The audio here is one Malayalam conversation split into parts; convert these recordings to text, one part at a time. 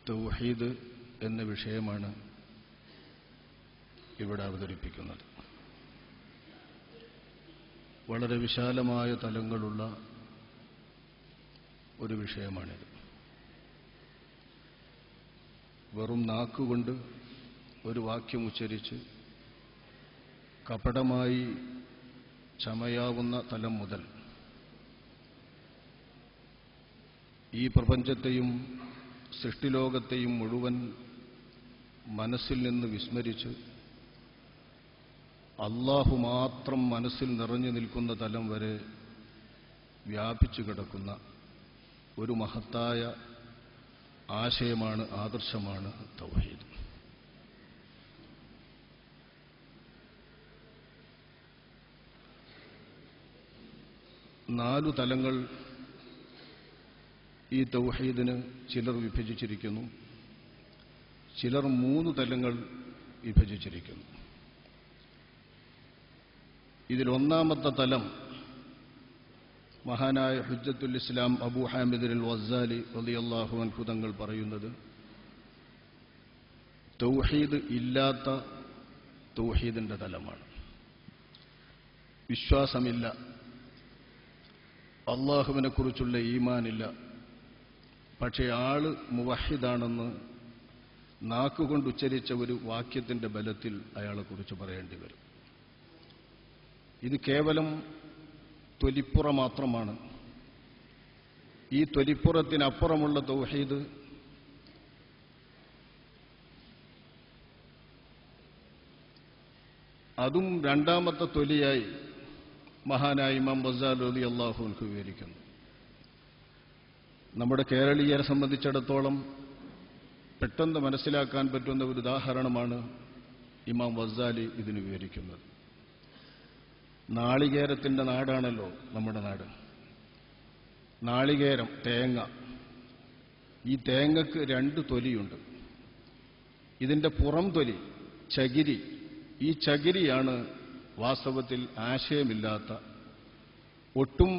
തൗഹീദ് എന്ന വിഷയമാണ് ഇവിടെ അവതരിപ്പിക്കുന്നത്. വളരെ വിശാലമായ തലങ്ങളുള്ള ഒരു വിഷയമാണിത്. വെറും നാക്കുകൊണ്ട് ഒരു വാക്യം ഉച്ചരിച്ച് കപടമായി ചമയാവുന്ന തലം മുതൽ ഈ പ്രപഞ്ചത്തെയും സൃഷ്ടിലോകത്തെയും മുഴുവൻ മനസ്സിൽ നിന്ന് വിസ്മരിച്ച് അല്ലാഹു മാത്രം മനസ്സിൽ നിറഞ്ഞു നിൽക്കുന്ന തലം വരെ വ്യാപിച്ചു കിടക്കുന്ന ഒരു മഹത്തായ ആശയമാണ്, ആദർശമാണ് തൗഹീദ്. നാലു തലങ്ങൾ ഈ തൗഹീദിന് ചിലർ വിഭജിച്ചിരിക്കുന്നു, ചിലർ 3 തലങ്ങൾ വിഭജിച്ചിരിക്കുന്നു. ഇതിലൊന്നാമത്തെ തലം മഹാനായ ഹുജ്ജത്തുൽ ഇസ്ലാം അബൂ ഹാമിദ് അൽ ഗസാലി റളിയല്ലാഹു അൻഹു തങ്ങൾ പറയുന്നത് തൗഹീദ് ഇല്ലാത്ത തൗഹീദിന്റെ തലമാണ്. വിശ്വാസമില്ല, അല്ലാഹുവിനെ കുറിച്ചുള്ള ഈമാനില്ല, പക്ഷേ ആള് മുവഹിദാണെന്ന് നാക്കുകൊണ്ട് ഉച്ചരിച്ച ഒരു വാക്യത്തിന്റെ ബലത്തിൽ അയാളെക്കുറിച്ച് പറയേണ്ടി വരും. ഇത് കേവലം തൊലിപ്പുറ മാത്രമാണ്. ഈ തൊലിപ്പുറത്തിനപ്പുറമുള്ള തൗഹീദ് അതും രണ്ടാമത്തെ തൊലിയായി മഹാനായ ഇമാം ഗസാലി റളിയല്ലാഹു അൻഹു വിവരിക്കുന്നു. നമ്മുടെ കേരളീയരെ സംബന്ധിച്ചിടത്തോളം പെട്ടെന്ന് മനസ്സിലാക്കാൻ പറ്റുന്ന ഒരു ഉദാഹരണമാണ് ഇമാം ഗസാലി ഇതിന് വിവരിക്കുന്നത്. നാളികേരത്തിന്റെ നാടാണല്ലോ നമ്മുടെ നാട്. നാളികേരം, തേങ്ങ. ഈ തേങ്ങക്ക് 2 തൊലിയുണ്ട്. ഇതിന്റെ പുറം തൊലി ചകിരി. ഈ ചകിരിയാണ് വാസ്തവത്തിൽ ആശയമില്ലാത്ത, ഒട്ടും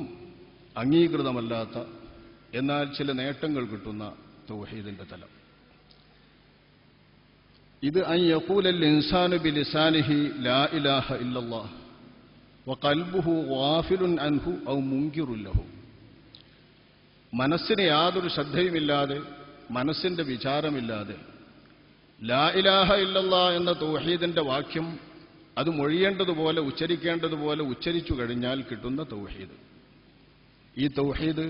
അംഗീകൃതമല്ലാത്ത, എന്നാൽ ചില നേട്ടങ്ങൾ കിട്ടുന്ന തൗഹീദിന്റെ തലം. ഇത് അൻ യഖൂലൽ ഇൻസാനു ബിലിസാനിഹി ലാ ഇലാഹ ഇല്ലല്ലാഹ് വഖൽബുഹു ഗാഫിലുൻ അൻഹു ഔ മുൻകിറുൻ ലഹു. മനസ്സിന് യാതൊരു ശ്രദ്ധയുമില്ലാതെ, മനസ്സിന്റെ വിചാരമില്ലാതെ ലാ ഇലാഹ ഇല്ലല്ലാഹ് എന്ന തൗഹീദിന്റെ വാക്യം അത് മൊഴിയേണ്ടതുപോലെ, ഉച്ചരിക്കേണ്ടതുപോലെ ഉച്ചരിച്ചു കഴിഞ്ഞാൽ കിട്ടുന്ന തൗഹീദ്. ഈ തൗഹീദ്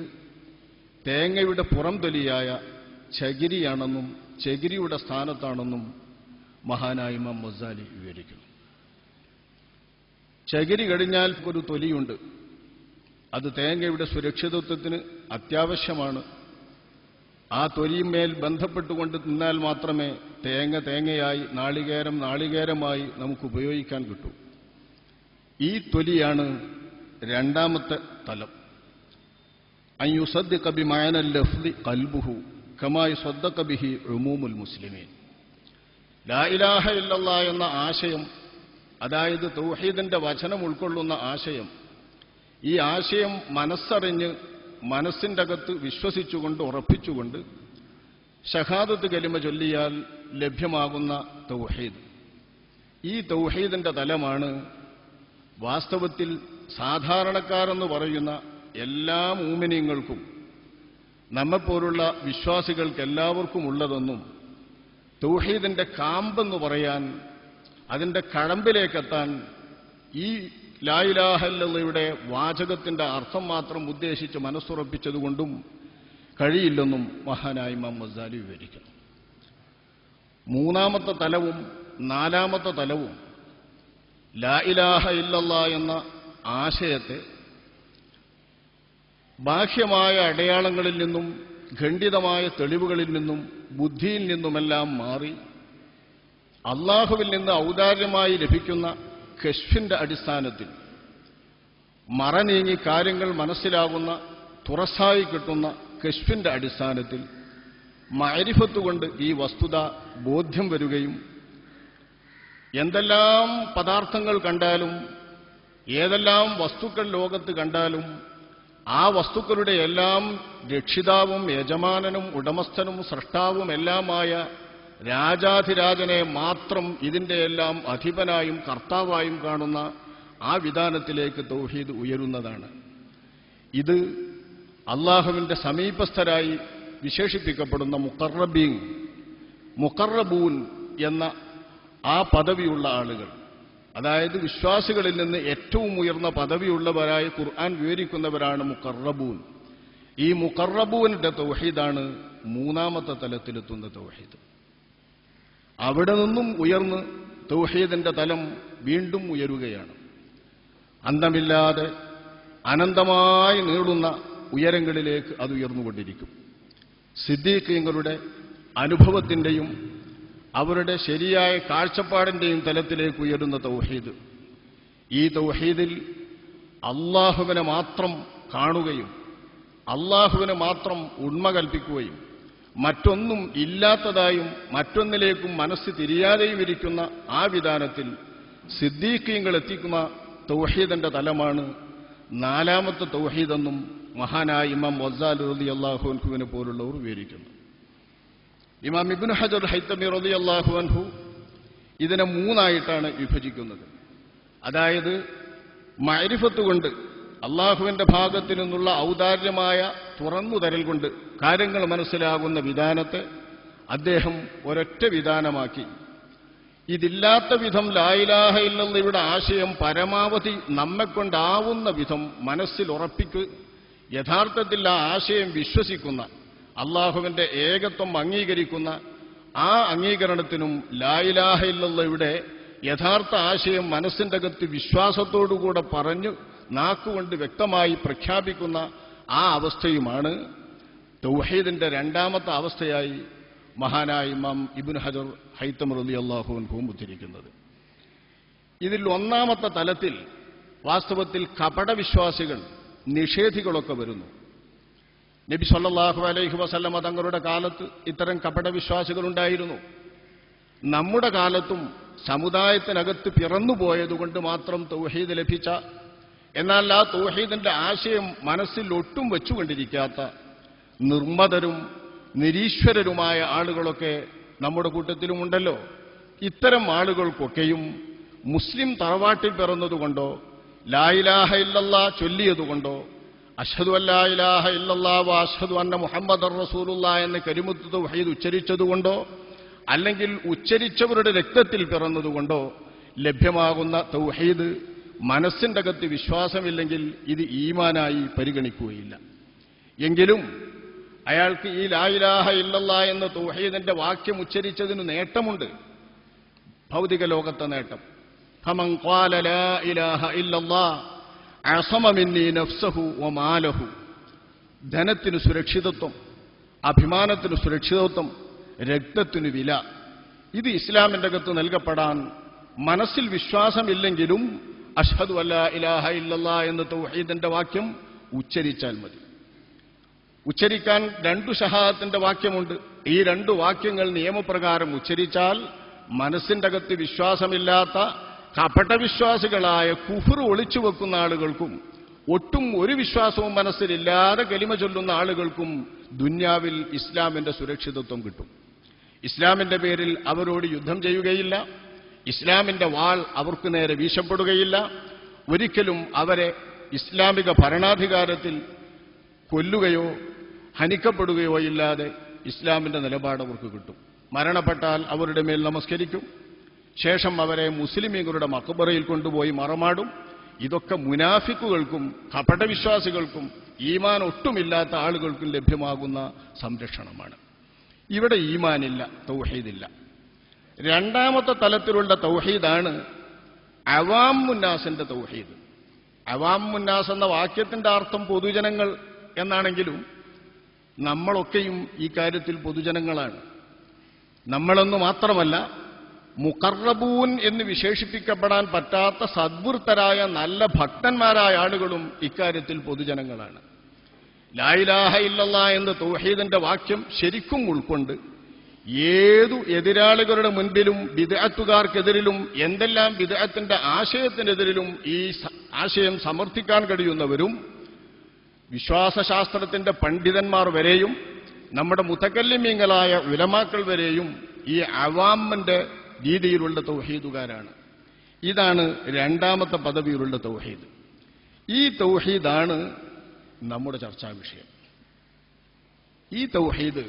തേങ്ങയുടെ പുറംതൊലിയായ ചകിരിയാണെന്നും ചകിരിയുടെ സ്ഥാനത്താണെന്നും മഹാനായ ഇമാം ഗസാലി വിവരിക്കുന്നു. ചകിരി കഴിഞ്ഞാൽ ഒരു തൊലിയുണ്ട്. അത് തേങ്ങയുടെ സുരക്ഷിതത്വത്തിന് അത്യാവശ്യമാണ്. ആ തൊലിയുമേൽ ബന്ധപ്പെട്ടുകൊണ്ട് നിന്നാൽ മാത്രമേ തേങ്ങ തേങ്ങയായി, നാളികേരം നാളികേരമായി നമുക്ക് ഉപയോഗിക്കാൻ കിട്ടൂ. ഈ തൊലിയാണ് രണ്ടാമത്തെ തലം. അൻ യുസദ്ദിഖ ബിമഅനൽ ലഫ്ളി ഖൽബുഹു കമാ യുസദ്ദഖ ബിഹി ഉമൂമുൽ മുസ്ലിമീൻ. ലാ ഇലാഹ ഇല്ലല്ലാഹ് എന്ന ആശയം, അതായത് തൗഹീദിന്റെ വചനം ഉൾക്കൊള്ളുന്ന ആശയം, ഈ ആശയം മനസ്സറിഞ്ഞ് മനസ്സിൻ്റെ അകത്ത് വിശ്വസിച്ചുകൊണ്ട് ഉറപ്പിച്ചുകൊണ്ട് ഷഹാദത്ത് കലിമ ചൊല്ലിയാൽ ലഭ്യമാകുന്ന തൗഹീദ്. ഈ തൗഹീദിന്റെ തലമാണ് വാസ്തവത്തിൽ സാധാരണക്കാരെന്ന് പറയുന്ന എല്ലാ മുഅ്മിനീങ്ങൾക്കും നമ്മെപ്പോലുള്ള വിശ്വാസികൾക്ക് എല്ലാവർക്കും ഉള്ളതെന്നും തൗഹീദിന്റെ കാമ്പെന്ന് പറയാൻ, അതിന്റെ കഴമ്പിലേക്കെത്താൻ ഈ ലാ ഇലാഹ ഇല്ലല്ലാഹയുടെ വാചകത്തിന്റെ അർത്ഥം മാത്രം ഉദ്ദേശിച്ച് മനസ്സുറപ്പിച്ചതുകൊണ്ടും കഴിയില്ലെന്നും മഹാനായ ഇമാം ഗസാലി വിവരിക്കുന്നു. മൂന്നാമത്തെ തലവും നാലാമത്തെ തലവും ലാ ഇലാഹ ഇല്ലല്ലാഹ് എന്ന ആശയത്തെ ബാഹ്യമായ അടയാളങ്ങളിൽ നിന്നും ഖണ്ഡിതമായ തെളിവുകളിൽ നിന്നും ബുദ്ധിയിൽ നിന്നുമെല്ലാം മാറി അല്ലാഹുവിൽ നിന്ന് ഔദാര്യമായി ലഭിക്കുന്ന കശ്ഫിന്റെ അടിസ്ഥാനത്തിൽ മറനീങ്ങി കാര്യങ്ങൾ മനസ്സിലാകുന്ന, തുറസായി കിട്ടുന്ന കശ്ഫിന്റെ അടിസ്ഥാനത്തിൽ മഅരിഫത്ത് കൊണ്ട് ഈ വസ്തുത ബോധ്യം വരികയും എന്തെല്ലാം പദാർത്ഥങ്ങൾ കണ്ടാലും, ഏതെല്ലാം വസ്തുക്കൾ ലോകത്ത് കണ്ടാലും ആ വസ്തുക്കളുടെ എല്ലാം രക്ഷിതാവും യജമാനനും ഉടമസ്ഥനും സൃഷ്ടാവും എല്ലാമായ രാജാധിരാജനെ മാത്രം ഇതിന്റെ എല്ലാം അധിപനായും കർത്താവായും കാണുന്ന ആ വിധാനത്തിലേക്ക് തൗഹീദ് ഉയരുന്നതാണ്. ഇത് അള്ളാഹുവിന്റെ സമീപസ്ഥരായി വിശേഷിപ്പിക്കപ്പെടുന്ന മുഖറബൂൻ എന്ന ആ പദവിയുള്ള ആളുകൾ, അതായത് വിശ്വാസികളിൽ നിന്ന് ഏറ്റവും ഉയർന്ന പദവിയുള്ളവരായി ഖുർആൻ വിവരിക്കുന്നവരാണ് മുഖറബൂൻ. ഈ മുഖറബൂന്റെ തൗഹീദാണ് മൂന്നാമത്തെ തലത്തിലെത്തുന്ന തൗഹീദ്. അവിടെ നിന്നും ഉയർന്ന് തൗഹീദിന്റെ തലം വീണ്ടും ഉയരുകയാണ്. അന്തമില്ലാതെ അനന്തമായി നീളുന്ന ഉയരങ്ങളിലേക്ക് അത് ഉയർന്നുകൊണ്ടിരിക്കും. സിദ്ദീഖീങ്ങളുടെ അനുഭവത്തിന്റെയും അവരുടെ ശരിയായ കാഴ്ചപ്പാടിന്റെയും തലത്തിലേക്ക് ഉയരുന്ന തൗഹീദ്. ഈ തൗഹീദിൽ അള്ളാഹുവിനെ മാത്രം കാണുകയും അള്ളാഹുവിനെ മാത്രം ഉണ്മ കൽപ്പിക്കുകയും മറ്റൊന്നും ഇല്ലാത്തതായും മറ്റൊന്നിലേക്കും മനസ്സ് തിരിയാതെയും ഇരിക്കുന്ന ആ വിധാനത്തിൽ സിദ്ദീഖീങ്ങൾ എത്തിക്കുന്ന തൗഹീദിന്റെ തലമാണ് നാലാമത്തെ തൗഹീദെന്നും മഹാനായ ഇമാം ഗസാലി റളിയല്ലാഹു അൻഹുവിനെ പോലുള്ളവർ വിവരിക്കുന്നു. ഇമാം ഇബ്നു ഹജർ ഹൈതമി റളിയല്ലാഹു അൻഹു ഇതിനെ മൂന്നായിട്ടാണ് വിഭജിക്കുന്നത്. അതായത് മഅരിഫത്ത് കൊണ്ട്, അള്ളാഹുവിന്റെ ഭാഗത്തു നിന്നുള്ള ഔദാര്യമായ തുറന്നുതരൽ കൊണ്ട് കാര്യങ്ങൾ മനസ്സിലാകുന്ന വിധാനത്തെ അദ്ദേഹം ഒരൊറ്റ വിധാനമാക്കി. ഇതില്ലാത്ത വിധം ലാ ഇലാഹ ഇല്ലല്ലാഹയുടെ ആശയം പരമാവധി നമ്മെക്കൊണ്ടാവുന്ന വിധം മനസ്സിൽ ഉറപ്പിക്കുക, യഥാർത്ഥത്തിൽ ആ ആശയം വിശ്വസിക്കുന്ന, അള്ളാഹുവിന്റെ ഏകത്വം അംഗീകരിക്കുന്ന ആ അംഗീകരണത്തിനും ലാ ഇലാഹ ഇല്ലല്ലാഹയുടെ യഥാർത്ഥ ആശയം മനസ്സിന്റെ അകത്ത് വിശ്വാസത്തോടുകൂടെ പറഞ്ഞു നാക്കുകൊണ്ട് വ്യക്തമായി പ്രഖ്യാപിക്കുന്ന ആ അവസ്ഥയുമാണ് തൗഹീദിന്റെ രണ്ടാമത്തെ അവസ്ഥയായി മഹാനായ ഇമാം ഇബ്നു ഹജർ ഹൈതമി റളിയല്ലാഹു അൻഹു ഉദ്ധരിക്കുന്നത്. ഇതിൽ ഒന്നാമത്തെ തലത്തിൽ വാസ്തവത്തിൽ കപടവിശ്വാസികൾ, നിഷേധികളൊക്കെ വരുന്നു. നബി സല്ലല്ലാഹു അലൈഹി വസല്ലമ തങ്ങളുടെ കാലത്ത് ഇത്തരം കപടവിശ്വാസികളുണ്ടായിരുന്നു. നമ്മുടെ കാലത്തും സമുദായത്തിനകത്ത് പിറന്നുപോയതുകൊണ്ട് മാത്രം തൗഹീദ് ലഭിച്ച, എന്നാൽ ആ തൗഹീദിന്റെ ആശയം മനസ്സിൽ ഒട്ടും വെച്ചുകൊണ്ടിരിക്കാത്ത നിർമ്മതരും നിരീശ്വരരുമായ ആളുകളൊക്കെ നമ്മുടെ കൂട്ടത്തിലുമുണ്ടല്ലോ. ഇത്തരം ആളുകൾക്കൊക്കെയും മുസ്ലിം തറവാട്ടിൽ പിറന്നതുകൊണ്ടോ ലാ ഇലാഹ ഇല്ലല്ലാഹ് ചൊല്ലിയതുകൊണ്ടോ അഷ്ഹദു അല്ലാ ഇലാഹ ഇല്ലല്ലാഹ് വ അഷ്ഹദു അന്ന മുഹമ്മദർ റസൂലുള്ളാഹ് എന്ന കലിമത്ത് തൗഹീദ് ഉച്ചരിച്ചതുകൊണ്ടോ അല്ലെങ്കിൽ ഉച്ചരിച്ചവരുടെ രക്തത്തിൽ പിറന്നതുകൊണ്ടോ ലഭ്യമാകുന്ന തൗഹീദ് മനസ്സിന്റെ അകത്ത് വിശ്വാസമില്ലെങ്കിൽ ഇത് ഈമാനായി പരിഗണിക്കുകയില്ല. എങ്കിലും അയാൾക്ക് ഈ ലാ ഇലാഹ ഇല്ലല്ലാഹ് എന്ന തൗഹീദിന്റെ വാക്യം ഉച്ചരിച്ചതിന് നേട്ടമുണ്ട്, ഭൗതിക ലോകത്തെ നേട്ടം. ഫമൻ ഖാല ലാ ഇലാഹ ഇല്ലല്ലാഹ് അസമ മിന്നി നഫ്സഹു വ മാലഹു. ധനത്തിന് സുരക്ഷിതത്വം, അഭിമാനത്തിന് സുരക്ഷിതത്വം, രക്തത്തിന് വില, ഇത് ഇസ്ലാമിന്റെ അകത്ത് നൽകപ്പെടാൻ മനസ്സിൽ വിശ്വാസമില്ലെങ്കിലും അഷ്ഹദു അല്ലാ ഇലാഹ ഇല്ലല്ലാഹ് എന്ന തൗഹീദിന്റെ വാക്യം ഉച്ചരിച്ചാൽ മതി. ഉച്ചരിക്കാൻ രണ്ടു ഷഹാദത്തിന്റെ വാക്യമുണ്ട്. ഈ രണ്ടു വാക്യങ്ങൾ നിയമപ്രകാരം ഉച്ചരിച്ചാൽ മനസ്സിന്റെ അകത്ത് വിശ്വാസമില്ലാത്ത കപടവിശ്വാസികളായ കുഫ്ർ ഒളിച്ചു വെക്കുന്ന ആളുകൾക്കും ഒട്ടും ഒരു വിശ്വാസവും മനസ്സിലില്ലാതെ കലിമ ചൊല്ലുന്ന ആളുകൾക്കും ദുന്യാവിൽ ഇസ്ലാമിന്റെ സുരക്ഷിതത്വം കിട്ടും. ഇസ്ലാമിന്റെ പേരിൽ അവരോട് യുദ്ധം ചെയ്യുകയില്ല, ഇസ്ലാമിന്റെ വാൾ അവർക്ക് നേരെ വീശപ്പെടുകയില്ല, ഒരിക്കലും അവരെ ഇസ്ലാമിക ഭരണാധികാരത്തിൽ കൊല്ലുകയോ ഹനിക്കപ്പെടുകയോ ഇല്ലാതെ ഇസ്ലാമിന്റെ നിലപാട് അവർക്ക് കിട്ടും. മരണപ്പെട്ടാൽ അവരുടെ മേൽ നമസ്കരിക്കും, ശേഷം അവരെ മുസ്ലിമീങ്ങളുടെ മഖബറയിൽ കൊണ്ടുപോയി മറമാടും. ഇതൊക്കെ മുനാഫിക്കുകൾക്കും കപടവിശ്വാസികൾക്കും ഈമാൻ ഒട്ടുമില്ലാത്ത ആളുകൾക്കും ലഭ്യമാകുന്ന സംരക്ഷണമാണ്. ഇവിടെ ഈമാനില്ല, തൗഹീദില്ല. രണ്ടാമത്തെ തലത്തിലുള്ള തൗഹീദാണ് അവാം മുന്നാസിന്റെ തൗഹീദ്. അവാം മുന്നാസ് എന്ന വാക്യത്തിന്റെ അർത്ഥം പൊതുജനങ്ങൾ എന്നാണെങ്കിലും നമ്മളൊക്കെയും ഈ കാര്യത്തിൽ പൊതുജനങ്ങളാണ്. നമ്മളെന്നു മാത്രമല്ല, മുഖറബൂൻ എന്ന് വിശേഷിപ്പിക്കപ്പെടാൻ പറ്റാത്ത സദ്വൃത്തരായ നല്ല ഭക്തന്മാരായ ആളുകളും ഇക്കാര്യത്തിൽ പൊതുജനങ്ങളാണ്. ലാ ഇലാഹ ഇല്ലല്ലാഹ് എന്ന തൗഹീദിന്റെ വാക്യം ശരിക്കും ഉൾക്കൊണ്ട് ഏതു എതിരാളികളുടെ മുൻപിലും ബിദ്അത്തുകാർക്കെതിരിലും എന്തെല്ലാം ബിദ്അത്തിന്റെ ആശയത്തിനെതിരിലും ഈ ആശയം സമർത്ഥിക്കാൻ കഴിയുന്നവരും വിശ്വാസശാസ്ത്രത്തിന്റെ പണ്ഡിതന്മാർ വരെയും നമ്മുടെ മുതകല്ലിമീങ്ങളായ ഉലമാക്കൾ വരെയും ഈ അവാമിന്റെ രീതിയിലുള്ള തൗഹീദുകാരാണ്. ഇതാണ് രണ്ടാമത്തെ പദവിയിലുള്ള തൗഹീദ്. ഈ തൗഹീദാണ് നമ്മുടെ ചർച്ചാ വിഷയം. ഈ തൗഹീദ്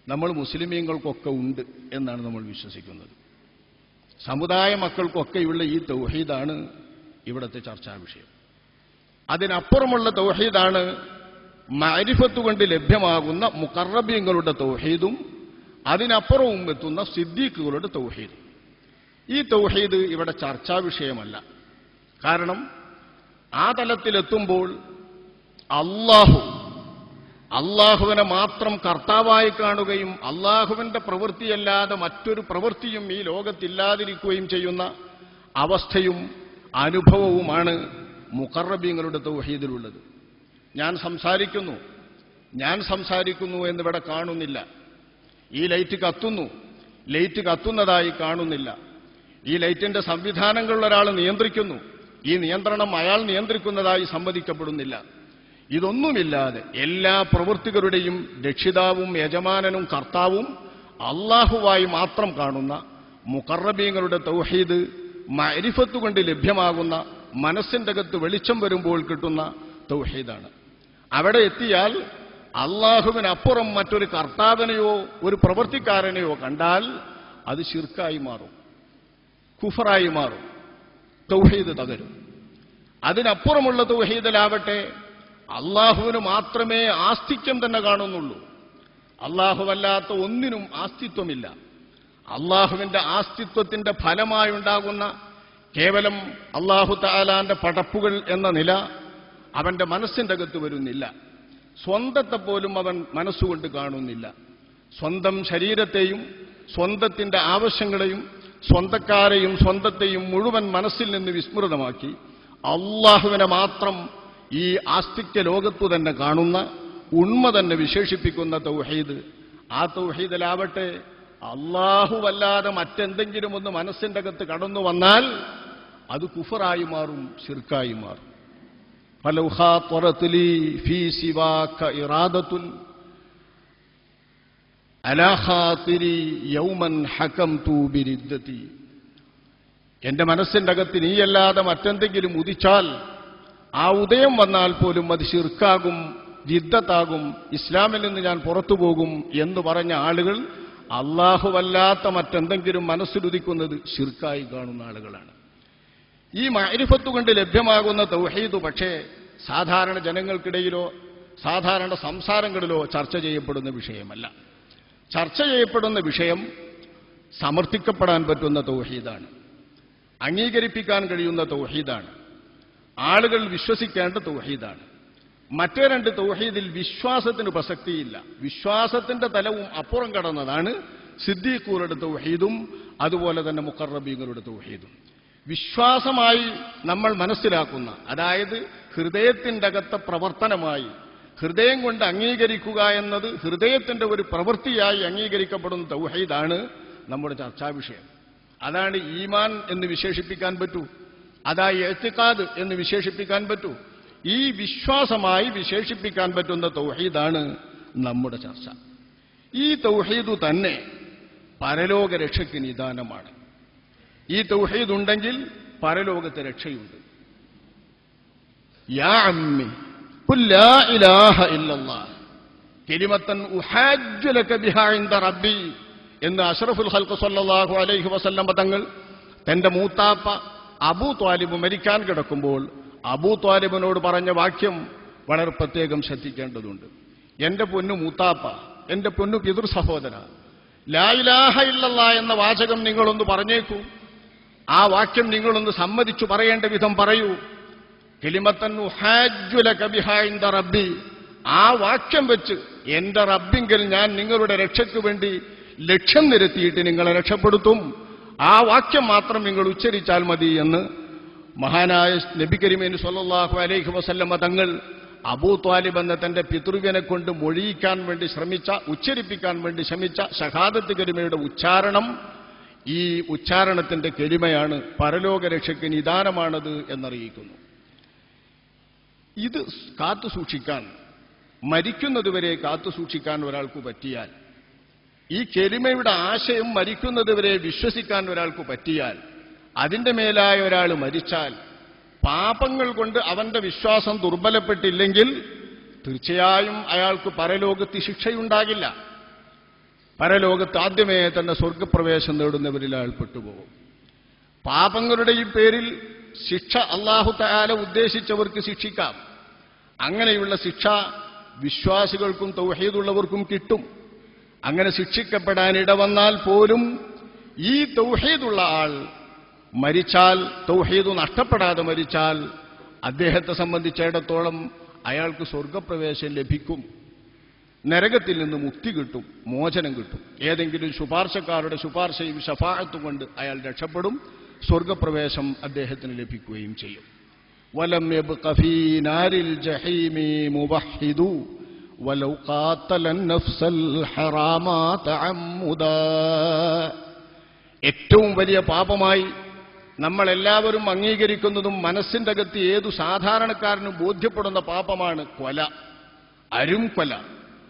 നമ്മൾ മുസ്ലിമീങ്ങൾക്കൊക്കെ ഉണ്ട് എന്നാണ് നമ്മൾ വിശ്വസിക്കുന്നത്. സമുദായ മക്കൾക്കൊക്കെയുള്ള ഈ തൗഹീദാണ് ഇവിടുത്തെ ചർച്ചാ വിഷയം. അതിനപ്പുറമുള്ള തൗഹീദാണ് മഅരിഫത്ത് കൊണ്ട് ലഭ്യമാകുന്ന മുഖറബീങ്ങളുടെ തൗഹീദും അതിനപ്പുറവും എത്തുന്ന സിദ്ദീഖുകളുടെ തൗഹീദും. ഈ തൗഹീദ് ഇവിടെ ചർച്ചാ വിഷയമല്ല. കാരണം ആ തലത്തിലെത്തുമ്പോൾ അള്ളാഹുവിനെ മാത്രം കർത്താവായി കാണുകയും അള്ളാഹുവിന്റെ പ്രവൃത്തിയല്ലാതെ മറ്റൊരു പ്രവൃത്തിയും ഈ ലോകത്തില്ലാതിരിക്കുകയും ചെയ്യുന്ന അവസ്ഥയും അനുഭവവുമാണ് മുഖറബീങ്ങളുടെ തൗഹീദിലുള്ളത്. ഞാൻ സംസാരിക്കുന്നു എന്നിവിടെ കാണുന്നില്ല. ഈ ലൈറ്റ് കത്തുന്നതായി കാണുന്നില്ല. ഈ ലൈറ്റിന്റെ സംവിധാനങ്ങൾ ഒരാൾ നിയന്ത്രിക്കുന്നു. ഈ നിയന്ത്രണം അയാൾ നിയന്ത്രിക്കുന്നതായി സമ്മതിക്കപ്പെടുന്നില്ല. ഇതൊന്നുമില്ലാതെ എല്ലാ പ്രവൃത്തികളുടെയും രക്ഷിതാവും യജമാനനും കർത്താവും അള്ളാഹുവായി മാത്രം കാണുന്ന മുഖറബീങ്ങളുടെ തൗഹീദ് മഅരിഫത്ത് കൊണ്ട് ലഭ്യമാകുന്ന മനസ്സിന്റെ അകത്ത് വെളിച്ചം വരുമ്പോൾ കിട്ടുന്ന തൗഹീദാണ്. അവിടെ എത്തിയാൽ അള്ളാഹുവിനപ്പുറം മറ്റൊരു കർത്താവിനെയോ ഒരു പ്രവൃത്തിക്കാരനെയോ കണ്ടാൽ അത് ശിർക്കായി മാറും, കുഫറായി മാറും, തൗഹീദ് തകരും. അതിനപ്പുറമുള്ള തൗഹീദിലാവട്ടെ അള്ളാഹുവിന് മാത്രമേ ആസ്തിക്യം തന്നെ കാണുന്നുള്ളൂ. അള്ളാഹുവല്ലാത്ത ഒന്നിനും ആസ്തിത്വമില്ല. അള്ളാഹുവിന്റെ ആസ്തിത്വത്തിന്റെ ഫലമായുണ്ടാകുന്ന കേവലം അള്ളാഹു തആലാന്റെ പടപ്പുകൾ എന്ന നില അവന്റെ മനസ്സിന്റെ അകത്ത് വരുന്നില്ല. സ്വന്തത്തെ പോലും അവൻ മനസ്സുകൊണ്ട് കാണുന്നില്ല. സ്വന്തം ശരീരത്തെയും സ്വന്തത്തിന്റെ ആവശ്യങ്ങളെയും സ്വന്തക്കാരെയും സ്വന്തത്തെയും മുഴുവൻ മനസ്സിൽ നിന്ന് വിസ്മൃതമാക്കി അള്ളാഹുവിനെ മാത്രം ഈ ആസ്തിക്യ ലോകത്തു തന്നെ കാണുന്ന ഉണ്മ തന്നെ വിശേഷിപ്പിക്കുന്ന തൗഹീദ്. ആ തൗഹീദിലാവട്ടെ അള്ളാഹുവല്ലാതെ മറ്റെന്തെങ്കിലും ഒന്ന് മനസ്സിന്റെ അകത്ത് കടന്നു വന്നാൽ അത് കുഫറായി മാറും, ശിർക്കായി മാറും. ഫലൗ ഖാതറത് ലീ ഫീ സിവാക ഇറാദത്തുൻ അലാ ഖാതിരി യൗമൻ ഹകംതു ബിരിദ്ദതി. എന്റെ മനസ്സിന്റെ അകത്ത് നീയല്ലാതെ മറ്റെന്തെങ്കിലും ഉദിച്ചാൽ, ആ ഉദയം വന്നാൽ പോലും അത് ശിർക്കാകും, രിദ്ദത്താകും, ഇസ്ലാമിൽ നിന്ന് ഞാൻ പുറത്തു പോകും എന്ന് പറഞ്ഞ ആളുകൾ അള്ളാഹുവല്ലാത്ത മറ്റെന്തെങ്കിലും മനസ്സിലുദിക്കുന്നത് ശിർക്കായി കാണുന്ന ആളുകളാണ്. ഈ മഅരിഫത്ത് കൊണ്ട് ലഭ്യമാകുന്ന തൗഹീദ് പക്ഷേ സാധാരണ ജനങ്ങൾക്കിടയിലോ സാധാരണ സംസാരങ്ങളിലോ ചർച്ച ചെയ്യപ്പെടുന്ന വിഷയമല്ല. ചർച്ച ചെയ്യപ്പെടുന്ന വിഷയം സമർത്ഥിക്കപ്പെടാൻ പറ്റുന്ന തൗഹീദാണ്, അംഗീകരിപ്പിക്കാൻ കഴിയുന്ന തൗഹീദാണ്, ആളുകൾ വിശ്വസിക്കേണ്ട തൗഹീദാണ്. മറ്റേ രണ്ട് തൗഹീദിൽ വിശ്വാസത്തിന് പ്രസക്തിയില്ല. വിശ്വാസത്തിന്റെ തലവും അപ്പുറം കടന്നതാണ് സിദ്ദീഖുകളുടെ തൗഹീദും അതുപോലെ തന്നെ മുഖറബീങ്ങളുടെ തൗഹീദും. വിശ്വാസമായി നമ്മൾ മനസ്സിലാക്കുന്ന, അതായത് ഹൃദയത്തിന്റെ അകത്തെ പ്രവർത്തനമായി ഹൃദയം കൊണ്ട് അംഗീകരിക്കുക എന്നത് ഹൃദയത്തിന്റെ ഒരു പ്രവൃത്തിയായി അംഗീകരിക്കപ്പെടുന്ന തൗഹീദാണ് നമ്മുടെ ചർച്ചാ വിഷയം. അതാണ് ഈമാൻ എന്ന് വിശേഷിപ്പിക്കാൻ പറ്റൂ, അതായി ഇഅ്തിഖാദ് എന്ന് വിശേഷിപ്പിക്കാൻ പറ്റൂ. ഈ വിശ്വാസമായി വിശേഷിപ്പിക്കാൻ പറ്റുന്ന തൗഹീദാണ് നമ്മുടെ ചർച്ച. ഈ തൗഹീദ് തന്നെ പരലോക രക്ഷയ്ക്ക് നിദാനമാണ്. ഈ തൗഹീദ് ഉണ്ടെങ്കിൽ പരലോകത്തെ രക്ഷയുണ്ട്. യാ അമ്മി ഖുൽ ലാ ഇലാഹ ഇല്ലല്ലാഹ് കലിമത്തൻ ഉഹാജ്ജു ലക ബിഹാ ഇൻദ റബ്ബി എന്ന് അഷ്റഫുൽ ഖൽഖ് സ്വല്ലല്ലാഹു അലൈഹി വസല്ലം തങ്ങൾ തന്റെ മൂത്താപ്പ അബൂ ത്വാലിബ് മരിക്കാൻ കിടക്കുമ്പോൾ അബൂ ത്വാലിബിനോട് പറഞ്ഞ വാക്യം വളരെ പ്രത്യേകം ശ്രദ്ധിക്കേണ്ടതുണ്ട്. എന്റെ പൊന്നു മൂത്താപ്പ, എന്റെ പൊന്നു പിതൃ സഹോദര, ലാ ഇലാഹ ഇല്ലല്ലാഹ് എന്ന വാചകം നിങ്ങളൊന്ന് പറഞ്ഞേക്കൂ. ആ വാക്യം നിങ്ങളൊന്ന് സമ്മതിച്ചു പറയേണ്ട വിധം പറയൂ. കലിമത്തൻ ഉഹാജ്ജു ലക ബിഹാ ഇൻദ റബ്ബി, ആ വാക്യം വെച്ച് എന്റെ റബ്ബിങ്കൽ ഞാൻ നിങ്ങളുടെ രക്ഷയ്ക്ക് വേണ്ടി ലക്ഷ്യം നിരത്തിയിട്ട് നിങ്ങളെ രക്ഷപ്പെടുത്തും. ആ വാക്യം മാത്രം നിങ്ങൾ ഉച്ചരിച്ചാൽ മതി എന്ന് മഹാനായ നബി കരീം സ്വല്ലല്ലാഹു അലൈഹി വസല്ലം തങ്ങൾ അബൂ ത്വാലിബ് എന്ന തന്റെ പിതൃവിനെ കൊണ്ട് മൊഴിയിക്കാൻ വേണ്ടി ഉച്ചരിപ്പിക്കാൻ വേണ്ടി ശ്രമിച്ച ഷഹാദത്ത് കലിമയുടെ ഉച്ചാരണം, ഈ ഉച്ചാരണത്തിന്റെ കലിമയാണ് പരലോക രക്ഷയ്ക്ക് നിദാനമാണത് എന്നറിയിക്കുന്നു. ഇത് കാത്തു സൂക്ഷിക്കാൻ, മരിക്കുന്നതുവരെ കാത്തു സൂക്ഷിക്കാൻ ഒരാൾക്ക് പറ്റിയാൽ, ഈ കെലിമയുടെ ആശയം മരിക്കുന്നതുവരെ വിശ്വസിക്കാൻ ഒരാൾക്ക് പറ്റിയാൽ, അതിന്റെ മേലായ ഒരാൾ മരിച്ചാൽ, പാപങ്ങൾ കൊണ്ട് അവന്റെ വിശ്വാസം ദുർബലപ്പെട്ടില്ലെങ്കിൽ തീർച്ചയായും അയാൾക്ക് പരലോകത്ത് ശിക്ഷയുണ്ടാകില്ല. പരലോകത്ത് ആദ്യമേ തന്നെ സ്വർഗപ്രവേശം നേടുന്നവരിൽ അയാൾ പെട്ടുപോകും. പാപങ്ങളുടെ ഈ പേരിൽ ശിക്ഷ അല്ലാഹു തആല ഉദ്ദേശിച്ചവർക്ക് ശിക്ഷിക്കാം. അങ്ങനെയുള്ള ശിക്ഷ വിശ്വാസികൾക്കും തൗഹീദുള്ളവർക്കും കിട്ടും. അങ്ങനെ ശിക്ഷിക്കപ്പെടാൻ ഇടവന്നാൽ പോലും ഈ തൗഹീദുള്ള ആൾ മരിച്ചാൽ, തൗഹീദ് നഷ്ടപ്പെടാതെ മരിച്ചാൽ, അദ്ദേഹത്തെ സംബന്ധിച്ചിടത്തോളം അയാൾക്ക് സ്വർഗപ്രവേശം ലഭിക്കും. നരകത്തിൽ നിന്ന് മുക്തി കിട്ടും, മോചനം കിട്ടും. ഏതെങ്കിലും ശുപാർശക്കാരുടെ ശുപാർശയും ശഫാഅത്തും കൊണ്ട് അയാൾ രക്ഷപ്പെടും. സ്വർഗപ്രവേശം അദ്ദേഹത്തിന് ലഭിക്കുകയും ചെയ്യും. വലം യബ്ഖ ഫീ നാരിൽ ജഹീമി മുവഹിദു വലൗ ഖാതലൻ നഫ്സൽ ഹറാമ തഅമ്മുദാ. ഏറ്റവും വലിയ പാപമായി നമ്മളെല്ലാവരും അംഗീകരിക്കുന്നതും മനസ്സിന്റെ അകത്ത് ഏതു സാധാരണക്കാരനും ബോധ്യപ്പെടുന്ന പാപമാണ് കൊല, അരുംകൊല.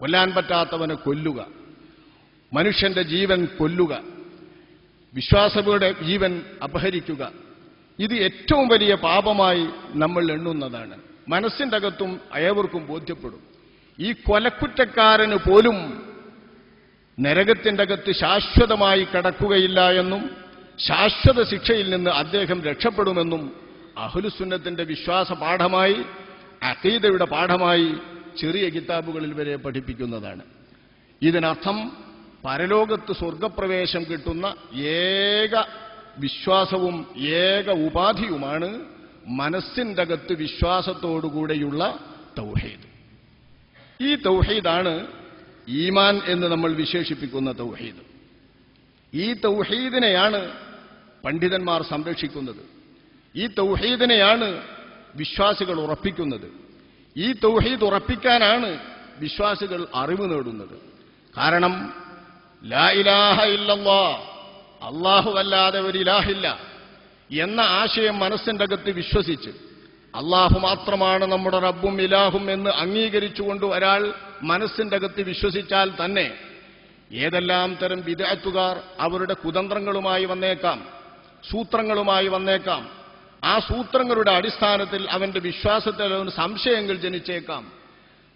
കൊല്ലാൻ പറ്റാത്തവനെ കൊല്ലുക, മനുഷ്യന്റെ ജീവൻ കൊല്ലുക, വിശ്വാസികളുടെ ജീവൻ അപഹരിക്കുക. ഇത് ഏറ്റവും വലിയ പാപമായി നമ്മൾ എണ്ണുന്നതാണ്. മനസ്സിന്റെ അകത്തും ഏവർക്കും ബോധ്യപ്പെടും. ഈ കൊലക്കുറ്റക്കാരന് പോലും നരകത്തിന്റെ അകത്ത് ശാശ്വതമായി കടക്കുകയില്ല എന്നും ശാശ്വത ശിക്ഷയിൽ നിന്ന് അദ്ദേഹം രക്ഷപ്പെടുമെന്നും അഹ്ലുസുന്നത്തിന്റെ വിശ്വാസ പാഠമായി, അഖീദയുടെ പാഠമായി ചെറിയ കിതാബുകളിൽ വരെ പഠിപ്പിക്കുന്നതാണ്. ഇതിനർത്ഥം പരലോകത്ത് സ്വർഗപ്രവേശം കിട്ടുന്ന ഏക വിശ്വാസവും ഏക ഉപാധിയുമാണ് മനസ്സിന്റെ അകത്ത് വിശ്വാസത്തോടുകൂടെയുള്ള തൗഹീദ്. ഈ തൗഹീദാണ് ഈമാൻ എന്ന് നമ്മൾ വിശേഷിപ്പിക്കുന്ന തൗഹീദ്. ഈ തൗഹീദിനെയാണ് പണ്ഡിതന്മാർ സംരക്ഷിക്കുന്നത്. ഈ തൗഹീദിനെയാണ് വിശ്വാസികൾ ഉറപ്പിക്കുന്നത്. ഈ തൗഹീദ് ഉറപ്പിക്കാനാണ് വിശ്വാസികൾ അറിവ് നേടുന്നത്. കാരണം ലാ ഇലാഹ ഇല്ലല്ലാഹ്, അല്ലാഹു അല്ലാതെ ഒരു ഇലാഹില്ല എന്ന ആശയം മനസ്സിന്റെ അകത്ത് വിശ്വസിച്ച് അല്ലാഹു മാത്രമാണ് നമ്മുടെ റബ്ബും ഇലാഹും എന്ന് അംഗീകരിച്ചുകൊണ്ട് ഒരാൾ മനസ്സിന്റെ അകത്ത് വിശ്വസിച്ചാൽ തന്നെ ഏതെല്ലാം തരം ബിദ്അത്തുകാർ അവരുടെ കുതന്ത്രങ്ങളുമായി വന്നേക്കാം, സൂത്രങ്ങളുമായി വന്നേക്കാം. ആ സൂത്രങ്ങളുടെ അടിസ്ഥാനത്തിൽ അവന്റെ വിശ്വാസത്തിൽ അവന് സംശയങ്ങൾ ജനിച്ചേക്കാം.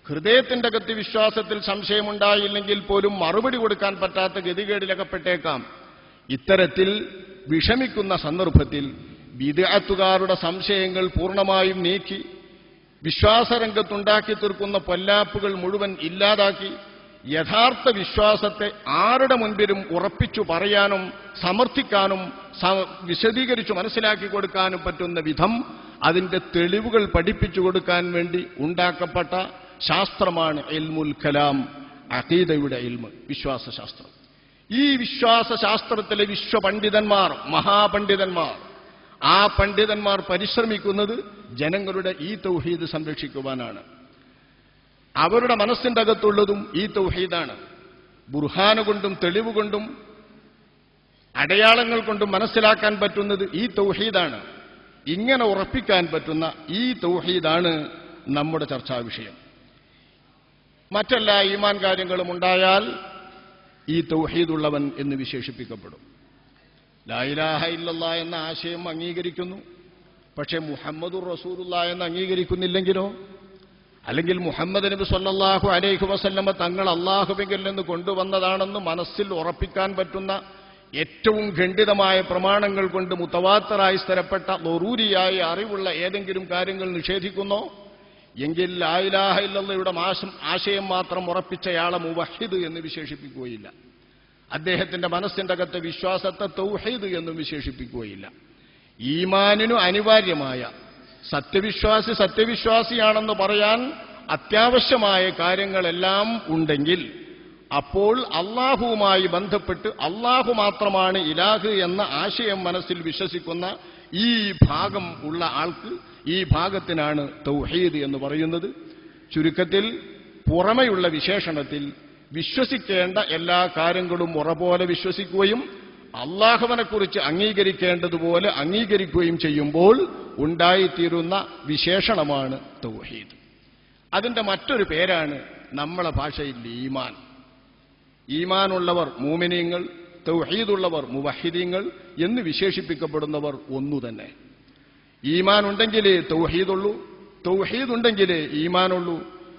ഹൃദയത്തിന്റെ അകത്ത് വിശ്വാസത്തിൽ സംശയമുണ്ടായില്ലെങ്കിൽ പോലും മറുപടി കൊടുക്കാൻ പറ്റാത്ത ഗതികേടിലകപ്പെട്ടേക്കാം. ഇത്തരത്തിൽ വിഷമിക്കുന്ന സന്ദർഭത്തിൽ ബിദ്അത്തുകാരുടെ സംശയങ്ങൾ പൂർണ്ണമായും നീക്കി വിശ്വാസരംഗത്തുണ്ടാക്കി തീർക്കുന്ന പൊല്ലാപ്പുകൾ മുഴുവൻ ഇല്ലാതാക്കി യഥാർത്ഥ വിശ്വാസത്തെ ആരുടെ മുൻപിലും ഉറപ്പിച്ചു പറയാനും സമർത്ഥിക്കാനും വിശദീകരിച്ചു മനസ്സിലാക്കി കൊടുക്കാനും പറ്റുന്ന വിധം അതിന്റെ തെളിവുകൾ പഠിപ്പിച്ചു കൊടുക്കാൻ വേണ്ടി ഉണ്ടാക്കപ്പെട്ട ശാസ്ത്രമാണ് ഇൽമുൽ കലാം, അഖീദയുടെ ഇൽമ്, വിശ്വാസശാസ്ത്രം. ഈ വിശ്വാസശാസ്ത്രത്തിലെ വിശ്വപണ്ഡിതന്മാർ, മഹാപണ്ഡിതന്മാർ, ആ പണ്ഡിതന്മാർ പരിശ്രമിക്കുന്നത് ജനങ്ങളുടെ ഈ തൗഹീദ് സംരക്ഷിക്കുവാനാണ്. അവരുടെ മനസ്സിന്റെ അകത്തുള്ളതും ഈ തൗഹീദാണ്. ബുർഹാന കൊണ്ടും തെളിവുകൊണ്ടും അടയാളങ്ങൾ കൊണ്ടും മനസ്സിലാക്കാൻ പറ്റുന്നത് ഈ തൗഹീദാണ്. ഇങ്ങനെ ഉറപ്പിക്കാൻ പറ്റുന്ന ഈ തൗഹീദാണ് നമ്മുടെ ചർച്ചാ വിഷയം. മറ്റെല്ലാ ഈമാൻ കാര്യങ്ങളും ഉണ്ടായാൽ ഈ തൗഹീദുള്ളവൻ എന്ന് വിശേഷിപ്പിക്കപ്പെടും. ലാ ഇലാഹ ഇല്ലല്ലാഹ് എന്ന ആശയം അംഗീകരിക്കുന്നു, പക്ഷേ മുഹമ്മദുർ റസൂലുള്ളാഹി എന്ന് അംഗീകരിക്കുന്നില്ലെങ്കിലോ, അല്ലെങ്കിൽ മുഹമ്മദ് നബി സ്വല്ലല്ലാഹു അലൈഹി വസല്ലമ തങ്ങൾ അല്ലാഹുവിങ്കിൽ നിന്ന് കൊണ്ടുവന്നതാണെന്ന് മനസ്സിൽ ഉറപ്പിക്കാൻ പറ്റുന്ന ഏറ്റവും ഖണ്ഡിതമായ പ്രമാണങ്ങൾ കൊണ്ട് മുതവാത്തറായി സ്ഥിരപ്പെട്ട ലറൂരിയായ അറിവുള്ള ഏതെങ്കിലും കാര്യങ്ങൾ നിഷേധിക്കുന്നോ, എങ്കിൽ ലാ ഇലാഹ ഇല്ലല്ലാഹയുടെ ആശയം മാത്രം ഉറപ്പിച്ചയാളെ മുവഹിദ് എന്ന് വിശേഷിപ്പിക്കുകയില്ല. അദ്ദേഹത്തിന്റെ മനസ്സിന്റെ അകത്തെ വിശ്വാസത്തെ തൗഹീദ് എന്നും വിശേഷിപ്പിക്കുകയില്ല. ഈമാനിനു അനിവാര്യമായ സത്യവിശ്വാസിയാണെന്ന് പറയാൻ അത്യാവശ്യമായ കാര്യങ്ങളെല്ലാം ഉണ്ടെങ്കിൽ അപ്പോൾ അള്ളാഹുവുമായി ബന്ധപ്പെട്ട് അള്ളാഹു മാത്രമാണ് ഇലാഹ് എന്ന ആശയം മനസ്സിൽ വിശ്വസിക്കുന്ന ഈ ഭാഗം ഉള്ള ആൾക്ക് ഈ ഭാഗത്തിനാണ് തൗഹീദ് എന്ന് പറയുന്നത്. ചുരുക്കത്തിൽ പുറമെയുള്ള വിശേഷണത്തിൽ വിശ്വസിക്കേണ്ട എല്ലാ കാര്യങ്ങളും ഉറപോലെ വിശ്വസിക്കുകയും അള്ളാഹുവിനെക്കുറിച്ച് അംഗീകരിക്കേണ്ടതുപോലെ അംഗീകരിക്കുകയും ചെയ്യുമ്പോൾ ഉണ്ടായിത്തീരുന്ന വിശേഷണമാണ് തൗഹീദ്. അതിന്റെ മറ്റൊരു പേരാണ് നമ്മളെ ഭാഷയിൽ ഈമാൻ. ഈമാനുള്ളവർ മൂമിനീങ്ങൾ, തൗഹീദുള്ളവർ മുവഹിദീങ്ങൾ എന്ന് വിശേഷിപ്പിക്കപ്പെടുന്നവർ ഒന്നു തന്നെ. ഈമാൻ ഉണ്ടെങ്കിലേ തൗഹീദുള്ളൂ, തൗഹീദ് ഉണ്ടെങ്കിലേ ഈമാനുള്ളൂ.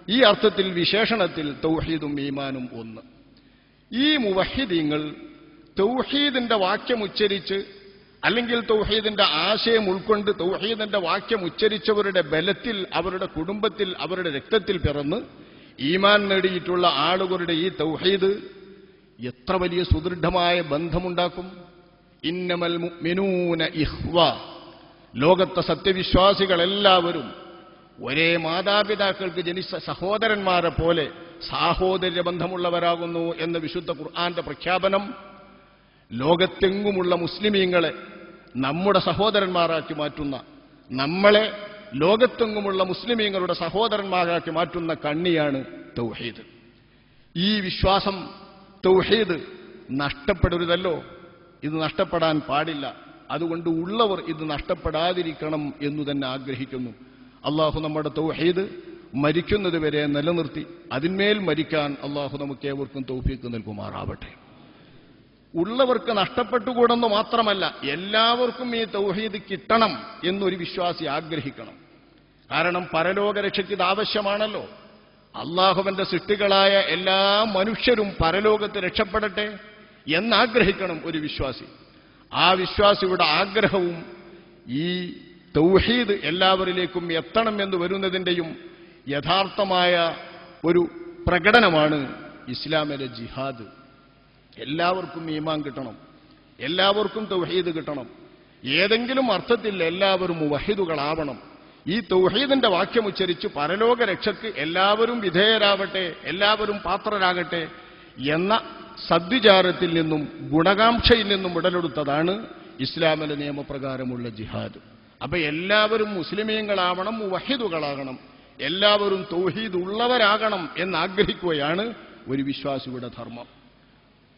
ഈ അർത്ഥത്തിൽ വിശേഷണത്തിൽ തൗഹീദും ഈമാനും ഒന്ന്. ഈ മുവഹിദീങ്ങൾ തൗഹീദിന്റെ വാക്യം ഉച്ചരിച്ച് അല്ലെങ്കിൽ തൗഹീദിന്റെ ആശയം ഉൾക്കൊണ്ട് തൗഹീദിന്റെ വാക്യം ഉച്ചരിച്ചവരുടെ ബലത്തിൽ, അവരുടെ കുടുംബത്തിൽ, അവരുടെ രക്തത്തിൽ പിറന്ന് ഈമാൻ നേടിയിട്ടുള്ള ആളുകളുടെ ഈ തൗഹീദ് എത്ര വലിയ സുദൃഢമായ ബന്ധമുണ്ടാക്കും. ഇന്നമൽ മുഅ്മിനൂന ഇഖ്വ, ലോകത്തെ സത്യവിശ്വാസികളെല്ലാവരും ഒരേ മാതാപിതാക്കൾക്ക് ജനിച്ച സഹോദരന്മാരെ പോലെ സാഹോദര്യ ബന്ധമുള്ളവരാകുന്നു എന്ന വിശുദ്ധ ഖുർആന്റെ പ്രഖ്യാപനം ലോകത്തെങ്ങുമുള്ള മുസ്ലിമീങ്ങളെ നമ്മുടെ സഹോദരന്മാരാക്കി മാറ്റുന്ന, നമ്മളെ ലോകത്തെങ്ങുമുള്ള മുസ്ലിമീങ്ങളുടെ സഹോദരന്മാരാക്കി മാറ്റുന്ന കണ്ണിയാണ് തൗഹീദ്. ഈ വിശ്വാസം, തൗഹീദ് നഷ്ടപ്പെടരുതല്ലോ. ഇത് നഷ്ടപ്പെടാൻ പാടില്ല. അതുകൊണ്ട് ഉള്ളവർ ഇത് നഷ്ടപ്പെടാതിരിക്കണം എന്നു തന്നെ ആഗ്രഹിക്കുന്നു. അള്ളാഹു നമ്മുടെ തൗഹീദ് മരിക്കുന്നത് വരെ നിലനിർത്തി അതിന്മേൽ മരിക്കാൻ അള്ളാഹു നമുക്ക് ഏവർക്കും തൗഫീഖ് നൽകുമാറാവട്ടെ. ഉള്ളവർക്ക് നഷ്ടപ്പെട്ടുകൂടെന്ന് മാത്രമല്ല, എല്ലാവർക്കും ഈ തൗഹീദ് കിട്ടണം എന്നൊരു വിശ്വാസി ആഗ്രഹിക്കണം. കാരണം പരലോക രക്ഷയ്ക്ക് ഇത് ആവശ്യമാണല്ലോ. അള്ളാഹുവിന്റെ സൃഷ്ടികളായ എല്ലാ മനുഷ്യരും പരലോകത്ത് രക്ഷപ്പെടട്ടെ എന്നാഗ്രഹിക്കണം ഒരു വിശ്വാസി. ആ വിശ്വാസിയുടെ ആഗ്രഹവും ഈ തൗഹീദ് എല്ലാവരിലേക്കും എത്തണം എന്ന് വരുന്നതിൻ്റെയും യഥാർത്ഥമായ ഒരു പ്രകടനമാണ് ഇസ്ലാമിലെ ജിഹാദ്. എല്ലാവർക്കും ഈമാൻ കിട്ടണം, എല്ലാവർക്കും തൗഹീദ് കിട്ടണം. ഏതെങ്കിലും അർത്ഥത്തിൽ എല്ലാവരും മുവഹിദുകളാവണം. ഈ തൗഹീദിന്റെ വാക്യം ഉച്ചരിച്ച് പരലോക രക്ഷയ്ക്ക് എല്ലാവരും വിധേയരാവട്ടെ, എല്ലാവരും പാത്രരാകട്ടെ എന്ന സദ്വിചാരത്തിൽ നിന്നും ഗുണകാംക്ഷയിൽ നിന്നും ഉടലെടുത്തതാണ് ഇസ്ലാമിലെ നിയമപ്രകാരമുള്ള ജിഹാദ്. അപ്പൊ എല്ലാവരും മുസ്ലിമീങ്ങളാവണം, മുവഹിദുകളാകണം, എല്ലാവരും തൗഹീദ് ഉള്ളവരാകണം എന്നാഗ്രഹിക്കുകയാണ് ഒരു വിശ്വാസിയുടെ ധർമ്മം.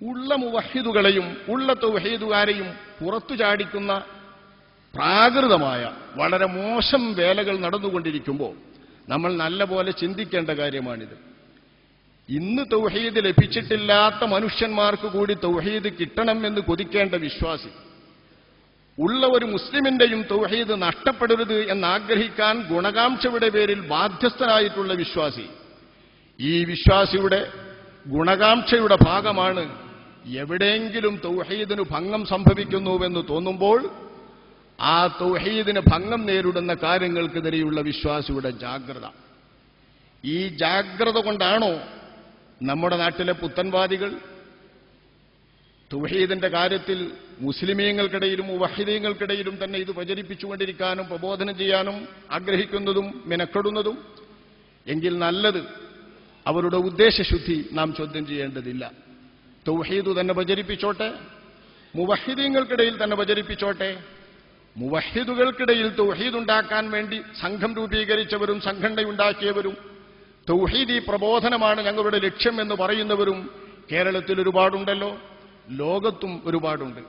ഉള്ള മുവഹിദുകളെയും ഉള്ള തൗഹീദുകാരെയും പുറത്തു ചാടിക്കുന്ന പ്രാകൃതമായ വളരെ മോശം വേലകൾ നടന്നുകൊണ്ടിരിക്കുമ്പോൾ നമ്മൾ നല്ലപോലെ ചിന്തിക്കേണ്ട കാര്യമാണിത്. ഇന്ന് തൗഹീദ് ലഭിച്ചിട്ടില്ലാത്ത മനുഷ്യന്മാർക്ക് കൂടി തൗഹീദ് കിട്ടണമെന്ന് കൊതിക്കേണ്ട വിശ്വാസി, ഉള്ള ഒരു മുസ്ലിമിന്റെയും തൗഹീദ് നഷ്ടപ്പെടരുത് എന്നാഗ്രഹിക്കാൻ ഗുണകാംക്ഷയുടെ പേരിൽ ബാധ്യസ്ഥനായിട്ടുള്ള വിശ്വാസി, ഈ വിശ്വാസിയുടെ ഗുണകാംക്ഷയുടെ ഭാഗമാണ് എവിടെയെങ്കിലും തൗഹീദിന് ഭംഗം സംഭവിക്കുന്നുവെന്ന് തോന്നുമ്പോൾ ആ തൗഹീദിന് ഭംഗം നേരിടുന്ന കാര്യങ്ങൾക്കെതിരെയുള്ള വിശ്വാസിയുടെ ജാഗ്രത. ഈ ജാഗ്രത കൊണ്ടാണോ നമ്മുടെ നാട്ടിലെ പുത്തൻവാദികൾ തൗഹീദിന്റെ കാര്യത്തിൽ മുസ്ലിമീങ്ങൾക്കിടയിലും മുവഹിദീങ്ങൾക്കിടയിലും തന്നെ ഇത് പ്രചരിപ്പിച്ചുകൊണ്ടിരിക്കാനും പ്രബോധനം ചെയ്യാനും ആഗ്രഹിക്കുന്നതും മെനക്കെടുന്നതും? എങ്കിൽ നല്ലത്, അവരുടെ ഉദ്ദേശശുദ്ധി നാം ചോദ്യം ചെയ്യേണ്ടതില്ല. തൗഹീദ് തന്നെ പ്രചരിപ്പിച്ചോട്ടെ, മുവഹിദീങ്ങൾക്കിടയിൽ തന്നെ പ്രചരിപ്പിച്ചോട്ടെ. മുവഹിദുകൾക്കിടയിൽ തൗഹീദ് ഉണ്ടാക്കാൻ വേണ്ടി സംഘം രൂപീകരിച്ചവരും സംഘടനയുണ്ടാക്കിയവരും തൗഹീദി പ്രബോധനമാണ് ഞങ്ങളുടെ ലക്ഷ്യം എന്ന് പറയുന്നവരും കേരളത്തിൽ ഒരുപാടുണ്ടല്ലോ, ലോകത്തും ഒരുപാടുണ്ട്.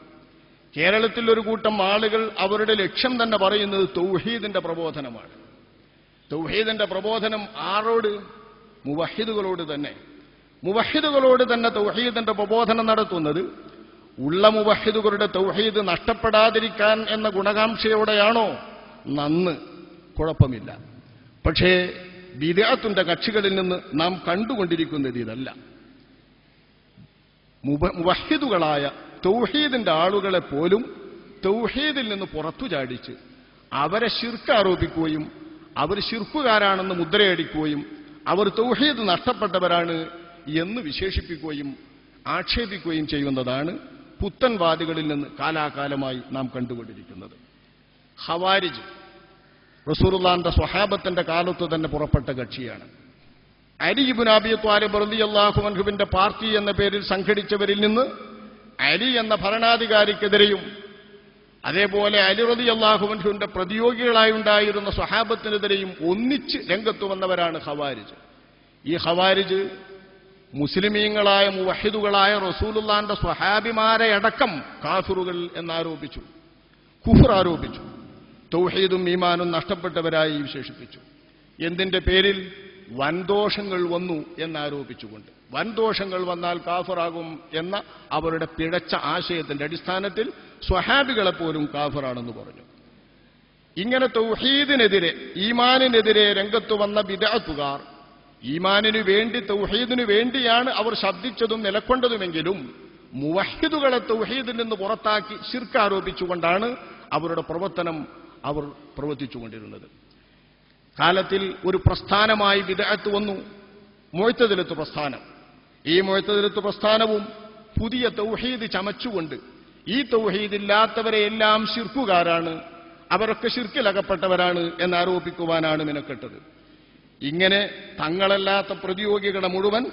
കേരളത്തിൽ ഒരു കൂട്ടം ആളുകൾ അവരുടെ ലക്ഷ്യം തന്നെ പറയുന്നത് തൗഹീദിന്റെ പ്രബോധനമാണ്. തൗഹീദിന്റെ പ്രബോധനം ആരോട്? മുവഹിദുകളോട് തന്നെ. മുവഹിദുകളോട് തന്നെ തൗഹീദിന്റെ പ്രബോധനം നടത്തുന്നത് ഉള്ള മുവഹിദുകളുടെ തൗഹീദ് നഷ്ടപ്പെടാതിരിക്കാൻ എന്ന ഗുണകാംക്ഷയോടെയാണോ? നന്ന്, കുഴപ്പമില്ല. പക്ഷേ ബിദ്അത്തിന്റെ കക്ഷികളിൽ നിന്ന് നാം കണ്ടുകൊണ്ടിരിക്കുന്നത് ഇതല്ല. മുവഹിദുകളായ തൗഹീദിന്റെ ആളുകളെ പോലും തൗഹീദിൽ നിന്ന് പുറത്തു ചാടിച്ച് അവരെ ശിർക്ക് ആരോപിക്കുകയും അവർ ശിർക്കുകാരാണെന്ന് മുദ്രയടിക്കുകയും അവർ തൗഹീദ് നഷ്ടപ്പെട്ടവരാണ് എന്ന് വിശേഷിപ്പിക്കുകയും ആക്ഷേപിക്കുകയും ചെയ്യുന്നതാണ് പുത്തൻവാദികളിൽ നിന്ന് കാലാകാലമായി നാം കണ്ടുകൊണ്ടിരിക്കുന്നത്. ഖവാരിജ് റസൂലുള്ളാഹിന്റെ സ്വഹാബത്തിന്റെ കാലത്ത് തന്നെ പുറപ്പെട്ട കക്ഷിയാണ്. അലി ഇബ്നു അബീ ത്വാലിബ് റളിയല്ലാഹു അൻഹുവിന്റെ പാർട്ടി എന്ന പേരിൽ സംഘടിച്ചവരിൽ നിന്ന് അലി എന്ന ഭരണാധികാരിക്കെതിരെയും അതേപോലെ അലി റളിയല്ലാഹു അൻഹുവിന്റെ പ്രതിയോഗികളായി ഉണ്ടായിരുന്ന സ്വഹാബത്തിനെതിരെയും ഒന്നിച്ച് രംഗത്ത് വന്നവരാണ് ഖവാരിജ്. ഈ ഖവാരിജ് മുസ്ലിമീങ്ങളായ മുവഹിദുകളായ റസൂലുള്ളാന്റെ സ്വഹാബിമാരെ അടക്കം കാഫിറുകൾ എന്നാരോപിച്ചു, കുഫ്ർ ആരോപിച്ചു, തൗഹീദും ഈമാനും നഷ്ടപ്പെട്ടവരായി വിശേഷിപ്പിച്ചു. എന്തിന്റെ പേരിൽ? വൻദോഷങ്ങൾ വന്നു എന്നാരോപിച്ചുകൊണ്ട്. വൻദോഷങ്ങൾ വന്നാൽ കാഫിറാകും എന്ന അവരുടെ പിഴച്ച ആശയത്തിന്റെ അടിസ്ഥാനത്തിൽ സ്വഹാബികളെപ്പോലും കാഫിറാണെന്ന് പറഞ്ഞു. ഇങ്ങനെ തൗഹീദിനെതിരെ, ഈമാനിനെതിരെ രംഗത്ത് വന്ന ബിദ്അത്തുകാർ, ഈമാനിനു വേണ്ടി തൗഹീദിനു വേണ്ടിയാണ് അവർ ശബ്ദിച്ചതും നിലക്കൊണ്ടതുമെങ്കിലും മുവഹിദുകളെ തൗഹീദിൽ നിന്ന് പുറത്താക്കി ശിർക്ക് ആരോപിച്ചുകൊണ്ടാണ് അവരുടെ പ്രവർത്തനം അവർ പ്രവർത്തിച്ചുകൊണ്ടിരുന്നത്. കാലത്തിൽ ഒരു പ്രസ്ഥാനമായി ബിദ്അത്ത് വന്നു, മുഅ്തസിലത്ത് പ്രസ്ഥാനം. ഈ മുഅ്തസിലത്ത് പ്രസ്ഥാനവും പുതിയ തൗഹീദ് ചമച്ചുകൊണ്ട് ഈ തൗഹീദില്ലാത്തവരെ എല്ലാം ശിർക്കുകാരാണ്, അവരൊക്കെ ശിർക്കിലകപ്പെട്ടവരാണ് എന്നാരോപിക്കുവാനാണ് മിനക്കെട്ടത്. ഇങ്ങനെ തങ്ങളല്ലാത്ത പ്രതിയോഗികളെ മുഴുവൻ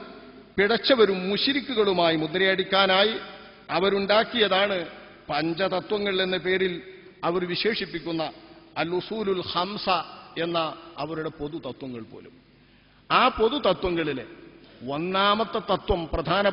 പിഴച്ചവരും മുശ്രിക്കുകളുമായി മുദ്രയടിക്കാനായി അവരുണ്ടാക്കിയതാണ് പഞ്ചതത്വങ്ങൾ എന്ന പേരിൽ അവർ വിശേഷിപ്പിക്കുന്ന അൽ ഉസൂലുൽ ഖംസ എന്ന അവരുടെ പൊതുതത്വങ്ങൾ പോലും. ആ പൊതുതത്വങ്ങളിലെ ഒന്നാമത്തെ തത്വം, പ്രധാന